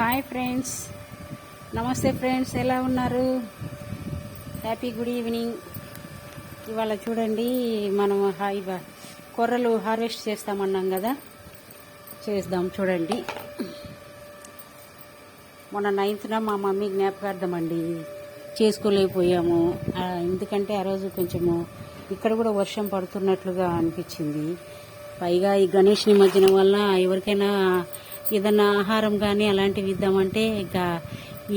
Hi friends, నమస్తే friends, ఎలా ఉన్నారు? Happy good evening. ఇవాళ చూడండి, మనం కొర్రలు హార్వెస్ట్ చేస్తామన్నాం కదా, చేద్దాం. చూడండి, మొన్న 9th మా మమ్మీ జ్ఞాపకార్థం అండి, చేసుకోలేకపోయాము. ఎందుకంటే ఆ రోజు కొంచెము ఇక్కడ కూడా వర్షం పడుతున్నట్లుగా అనిపించింది. పైగా ఈ గణేష్ నిమజ్జనం వల్ల ఎవరికైనా ఏదన్నా ఆహారం కానీ అలాంటివి ఇద్దామంటే ఇక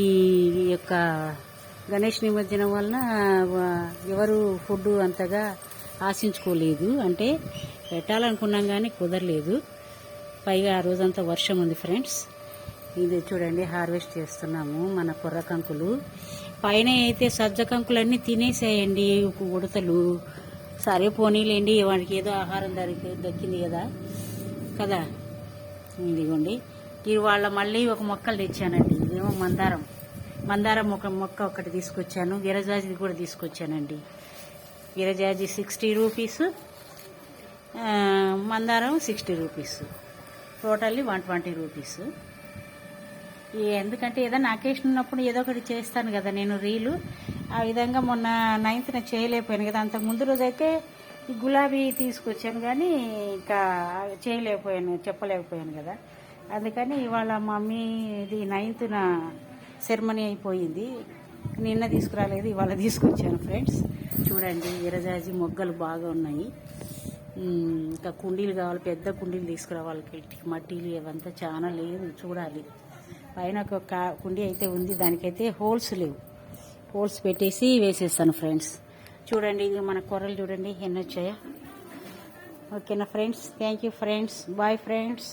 ఈ యొక్క గణేష్ నిమజ్జనం వలన ఎవరు ఫుడ్ అంతగా ఆశించుకోలేదు. అంటే పెట్టాలనుకున్నాం కానీ కుదరలేదు. పైగా ఆ రోజంతా వర్షం ఉంది ఫ్రెండ్స్. ఇది చూడండి, హార్వెస్ట్ చేస్తున్నాము మన కొర్ర కంకులు. పైన అయితే సజ్జ కంకులన్నీ తినేసేయండి ఉడతలు. సరే పోనీలేండి, వాడికి ఏదో ఆహారం దక్కింది కదా. ఇదిగోండి, ఇవాళ మళ్ళీ ఒక మొక్కలు తెచ్చానండి. ఇదేమో మందారం మొక్క ఒకటి తీసుకొచ్చాను. విరజాజి కూడా తీసుకొచ్చానండి. విరజాజి 60 రూపీస్, మందారం 60 రూపీస్, టోటల్లీ 120 రూపీస్. ఎందుకంటే ఏదైనా అకేషన్ ఉన్నప్పుడు ఏదో ఒకటి చేస్తాను కదా నేను రీలు. ఆ విధంగా మొన్న 9th చేయలేకపోయాను కదా. అంతకు ముందు రోజు అయితే ఈ గులాబీ తీసుకొచ్చాను కానీ ఇంకా చెప్పలేకపోయాను కదా. అందుకని ఇవాళ మమ్మీ ఇది 9th సెరమనీ అయిపోయింది. నిన్న తీసుకురాలేదు, ఇవాళ తీసుకొచ్చాను ఫ్రెండ్స్. చూడండి, విరజాజి మొగ్గలు బాగా ఉన్నాయి. ఇంకా కుండీలు కావాలి, పెద్ద కుండీలు తీసుకురావాలి. మట్టిలు ఇవంతా చాలా లేదు, చూడాలి. పైన ఒక కుండీ అయితే ఉంది, దానికైతే హోల్స్ లేవు. హోల్స్ పెట్టేసి వేసేస్తాను ఫ్రెండ్స్. చూడండి, ఇది మన కొర్రలు చూడండి ఎన్ని వచ్చాయో. ఓకేనా friends? Thank you friends. Bye friends.